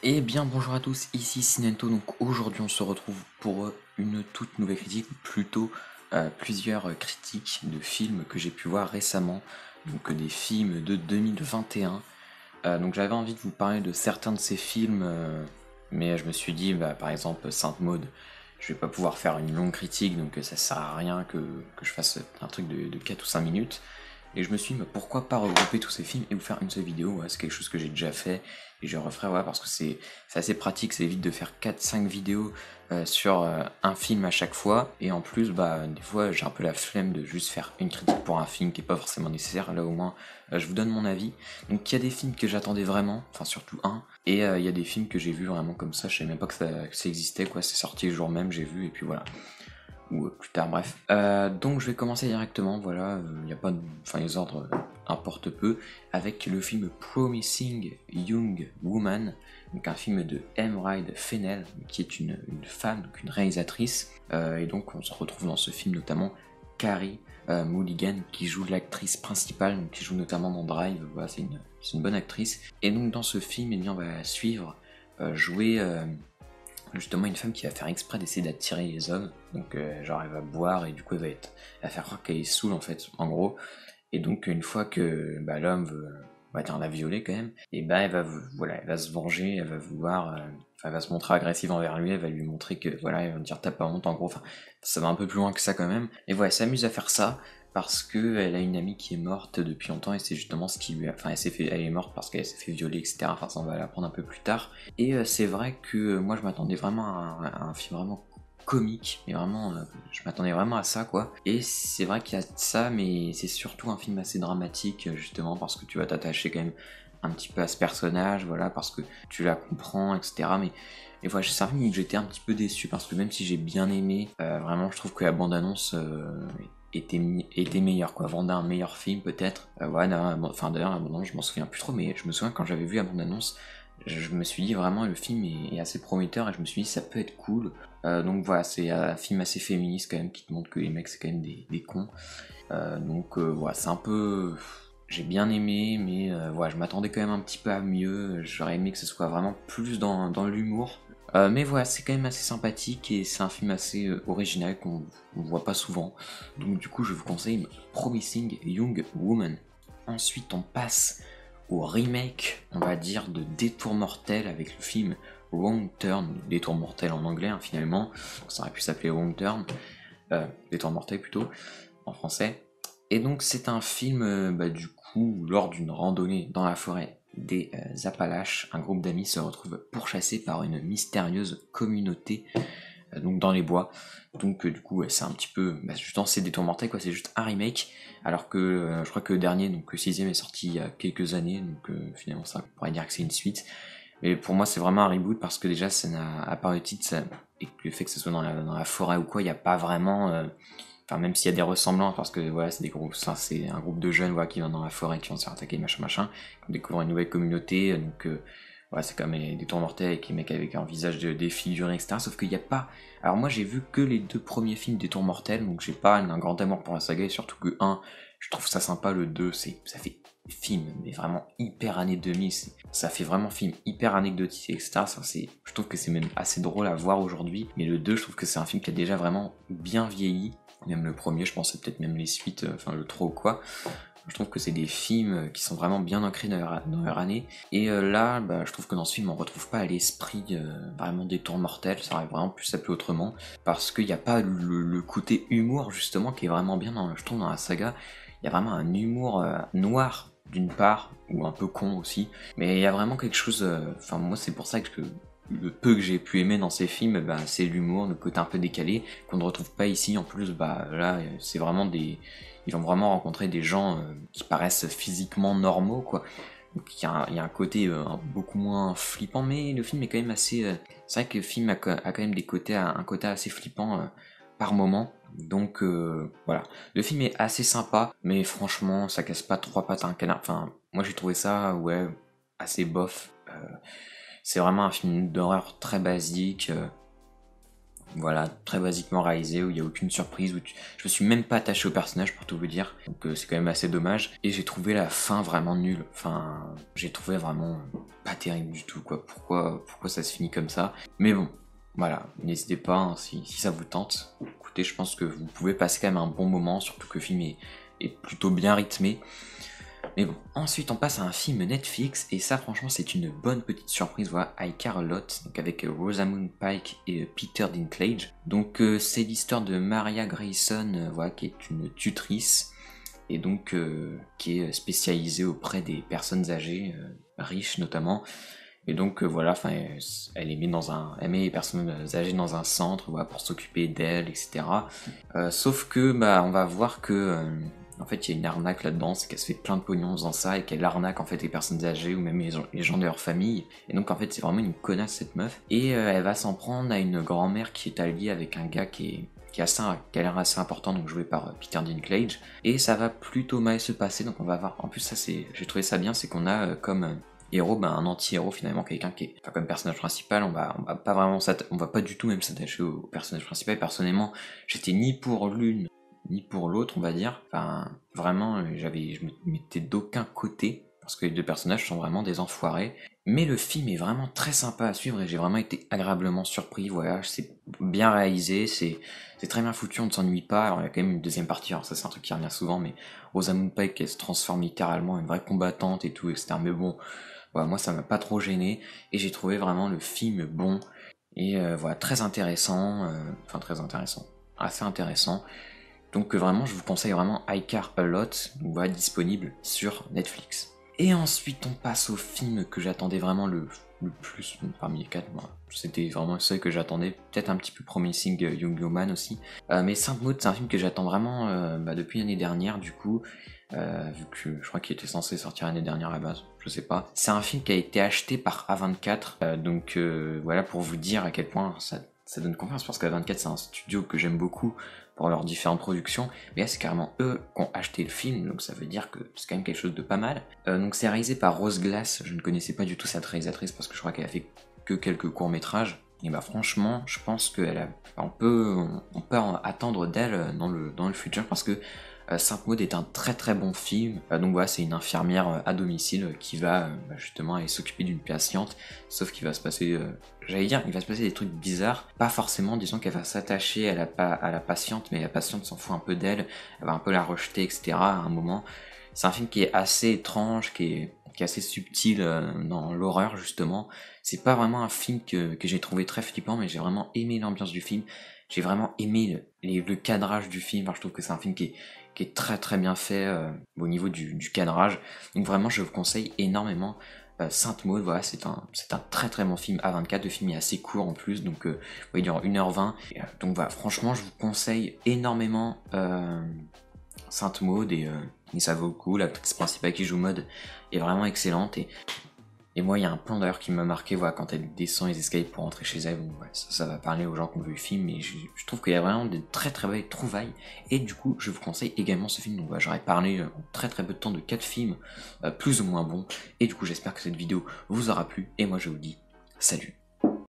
Eh bien bonjour à tous, ici Sinento, donc aujourd'hui on se retrouve pour une toute nouvelle critique, ou plutôt plusieurs critiques de films que j'ai pu voir récemment, donc des films de 2021. Donc j'avais envie de vous parler de certains de ces films, mais je me suis dit, par exemple Sainte Maud, je vais pas pouvoir faire une longue critique, donc ça sert à rien que je fasse un truc de 4 ou 5 minutes. Et je me suis dit, pourquoi pas regrouper tous ces films et vous faire une seule vidéo, ouais, c'est quelque chose que j'ai déjà fait, et je referai, ouais, parce que c'est assez pratique, ça évite de faire 4-5 vidéos sur un film à chaque fois, et en plus, des fois, j'ai un peu la flemme de juste faire une critique pour un film qui est pas forcément nécessaire, là au moins, je vous donne mon avis. Donc il y a des films que j'attendais vraiment, enfin surtout un, et il y a des films que j'ai vus vraiment comme ça, je savais même pas que ça existait, quoi, c'est sorti le jour même, j'ai vu, et puis voilà ou plus tard, bref. Donc je vais commencer directement, voilà, il n'y a pas de... Enfin les ordres importent peu, avec le film Promising Young Woman, donc un film de Emerald Fennell, qui est une femme, donc une réalisatrice, et donc on se retrouve dans ce film notamment Carrie Mulligan, qui joue l'actrice principale, donc qui joue notamment dans Drive, voilà, c'est une bonne actrice, et donc dans ce film, eh bien, on va suivre jouer justement une femme qui va faire exprès d'essayer d'attirer les hommes, donc genre elle va boire et du coup elle va faire croire qu'elle est saoule en fait, en gros, et donc une fois que l'homme va dire la violer quand même, et voilà, elle va se venger, elle va vouloir, elle va se montrer agressive envers lui, elle va lui montrer que voilà, elle va dire t'as pas honte en gros, enfin ça va un peu plus loin que ça quand même, et voilà, elle s'amuse à faire ça, parce que elle a une amie qui est morte depuis longtemps et c'est justement ce qui lui a... Enfin elle est morte parce qu'elle s'est fait violer, etc. Enfin ça on va l'apprendre un peu plus tard. Et c'est vrai que moi je m'attendais vraiment à un film vraiment comique, mais vraiment je m'attendais vraiment à ça quoi. Et c'est vrai qu'il y a ça, mais c'est surtout un film assez dramatique justement parce que tu vas t'attacher quand même un petit peu à ce personnage, voilà, parce que tu la comprends, etc. Mais voilà, c'est un film où j'étais un petit peu déçu parce que même si j'ai bien aimé, vraiment je trouve que la bande-annonce était meilleur quoi, vendait un meilleur film peut-être. Voilà, enfin d'ailleurs la bande-annonce je m'en souviens plus trop, mais je me souviens quand j'avais vu la bande-annonce, je me suis dit vraiment le film est assez prometteur et je me suis dit ça peut être cool. Donc voilà, c'est un film assez féministe quand même qui te montre que les mecs c'est quand même des cons. Voilà, c'est un peu... J'ai bien aimé, mais voilà, je m'attendais quand même un petit peu à mieux. J'aurais aimé que ce soit vraiment plus dans l'humour. Mais voilà, c'est quand même assez sympathique et c'est un film assez original qu'on ne voit pas souvent. Donc du coup, je vous conseille Promising Young Woman. Ensuite, on passe au remake, on va dire, de Détour mortel avec le film Wrong Turn, Détour mortel en anglais finalement. Ça aurait pu s'appeler Wrong Turn, Détour mortel plutôt en français. Et donc c'est un film, du coup, lors d'une randonnée dans la forêt des Appalaches, un groupe d'amis se retrouve pourchassé par une mystérieuse communauté, donc dans les bois. Donc du coup, c'est un petit peu, justement, c'est Détour mortel quoi, c'est juste un remake, alors que je crois que le dernier, donc le sixième est sorti il y a quelques années, donc finalement ça on pourrait dire que c'est une suite. Mais pour moi c'est vraiment un reboot parce que déjà ça n'a, à part le titre, et le fait que ce soit dans la forêt ou quoi, il n'y a pas vraiment... Enfin, même s'il y a des ressemblances, parce que voilà, c'est des groupes, c'est un groupe de jeunes voilà, qui vont dans la forêt, qui vont se faire attaquer, machin, machin, qui découvrent une nouvelle communauté, donc voilà, c'est comme des tours mortels avec les mecs avec un visage défiguré, etc. Sauf qu'il n'y a pas. Alors moi j'ai vu que les deux premiers films des tours mortels, donc j'ai pas un grand amour pour la saga, et surtout que un, je trouve ça sympa, le 2, ça fait film, mais vraiment hyper années 2000, ça fait vraiment film hyper anecdotique, etc. Je trouve que c'est même assez drôle à voir aujourd'hui, mais le 2, je trouve que c'est un film qui a déjà vraiment bien vieilli. Même le premier, je pense, c'est peut-être même les suites, enfin le 3 ou quoi. Je trouve que c'est des films qui sont vraiment bien ancrés dans leur année. Et là, je trouve que dans ce film, on retrouve pas l'esprit vraiment des tours mortels. Ça aurait vraiment pu s'appeler autrement. Parce qu'il n'y a pas le côté humour, justement, qui est vraiment bien, je trouve, dans la saga. Il y a vraiment un humour noir, d'une part, ou un peu con aussi. Mais il y a vraiment quelque chose... Enfin, moi, c'est pour ça que le peu que j'ai pu aimer dans ces films, c'est l'humour, le côté un peu décalé, qu'on ne retrouve pas ici. En plus, là, c'est vraiment des... Ils vont vraiment rencontrer des gens qui paraissent physiquement normaux, quoi. Donc il y a un côté beaucoup moins flippant, mais le film est quand même assez... c'est vrai que le film a quand même un côté assez flippant par moment. Donc voilà. Le film est assez sympa, mais franchement, ça casse pas trois pattes à un canard. Enfin, moi j'ai trouvé ça, ouais, assez bof. C'est vraiment un film d'horreur très basique. voilà, très basiquement réalisé, où il n'y a aucune surprise, je me suis même pas attaché au personnage pour tout vous dire, donc c'est quand même assez dommage. Et j'ai trouvé la fin vraiment nulle, enfin, j'ai trouvé vraiment pas terrible du tout, quoi. Pourquoi ça se finit comme ça? Mais bon, voilà, n'hésitez pas, hein, si ça vous tente. Écoutez, je pense que vous pouvez passer quand même un bon moment, surtout que le film est plutôt bien rythmé. Mais bon, ensuite on passe à un film Netflix, et ça franchement c'est une bonne petite surprise, voilà, I Care a Lot, donc avec Rosamund Pike et Peter Dinklage. Donc c'est l'histoire de Maria Grayson, voilà, qui est une tutrice, et donc qui est spécialisée auprès des personnes âgées, riches notamment. Et donc voilà, enfin, elle met les personnes âgées dans un centre, voilà, pour s'occuper d'elles, etc. Sauf que bah on va voir que en fait il y a une arnaque là-dedans, c'est qu'elle se fait plein de pognon en faisant ça et qu'elle arnaque en fait les personnes âgées ou même les gens de leur famille. Et donc en fait c'est vraiment une connasse cette meuf. Et elle va s'en prendre à une grand-mère qui est alliée avec un gars qui a l'air assez important, donc joué par Peter Dinklage. Et ça va plutôt mal se passer, donc on va voir. En plus ça j'ai trouvé ça bien, c'est qu'on a comme héros, ben, un anti-héros finalement, quelqu'un qui est, enfin, comme personnage principal, on va pas vraiment on va pas du tout même s'attacher au personnage principal. Et personnellement, j'étais ni pour l'une ni pour l'autre, on va dire. Enfin, vraiment, je me mettais d'aucun côté parce que les deux personnages sont vraiment des enfoirés. Mais le film est vraiment très sympa à suivre et j'ai vraiment été agréablement surpris. Voilà, c'est bien réalisé, c'est très bien foutu, on ne s'ennuie pas. Alors il y a quand même une deuxième partie, alors ça c'est un truc qui revient souvent, mais Rosamund Pike elle se transforme littéralement en une vraie combattante et tout, etc. Mais bon, voilà, moi ça m'a pas trop gêné et j'ai trouvé vraiment le film bon et voilà, très intéressant, enfin très intéressant, assez intéressant. Donc vraiment je vous conseille vraiment I Care a Lot, donc voilà, disponible sur Netflix. Et ensuite on passe au film que j'attendais vraiment le plus parmi les quatre. Moi, c'était vraiment celui que j'attendais, peut-être un petit peu Promising Young Woman aussi. Mais Sainte Maud, c'est un film que j'attends vraiment depuis l'année dernière du coup. Vu que je crois qu'il était censé sortir l'année dernière à la base, je sais pas. C'est un film qui a été acheté par A24, donc voilà pour vous dire à quel point ça donne confiance, parce qu'A24 c'est un studio que j'aime beaucoup pour leurs différentes productions, mais là c'est carrément eux qui ont acheté le film, donc ça veut dire que c'est quand même quelque chose de pas mal. Donc c'est réalisé par Rose Glass, je ne connaissais pas du tout cette réalisatrice parce que je crois qu'elle a fait que quelques courts-métrages. Et bah franchement, je pense on peut en attendre d'elle dans le futur, parce que Sainte Maud est un très très bon film. Donc voilà, c'est une infirmière à domicile qui va justement aller s'occuper d'une patiente, sauf qu'il va se passer, il va se passer des trucs bizarres. Pas forcément, disons qu'elle va s'attacher à la patiente, mais la patiente s'en fout un peu d'elle, elle va un peu la rejeter, etc. à un moment. C'est un film qui est assez étrange, qui est assez subtil dans l'horreur justement. C'est pas vraiment un film que j'ai trouvé très flippant, mais j'ai vraiment aimé l'ambiance du film. J'ai vraiment aimé le cadrage du film. Enfin, je trouve que c'est un film qui est très très bien fait au niveau du cadrage. Donc vraiment, je vous conseille énormément Sainte Maud. Voilà, c'est un très très bon film A24. Le film est assez court en plus, donc il dure 1h20. Donc voilà, franchement, je vous conseille énormément Sainte Maud, et ça vaut le coup. L'actrice principale qui joue Maud est vraiment excellente, et moi il y a un plan d'ailleurs qui m'a marqué, voilà, quand elle descend les escaliers pour rentrer chez elle. Bon, ouais, ça va parler aux gens qui ont vu le film, mais je trouve qu'il y a vraiment de très très belles trouvailles, et du coup je vous conseille également ce film. Donc voilà, j'aurais parlé en très très peu de temps de 4 films plus ou moins bons, et du coup j'espère que cette vidéo vous aura plu, et moi je vous dis salut.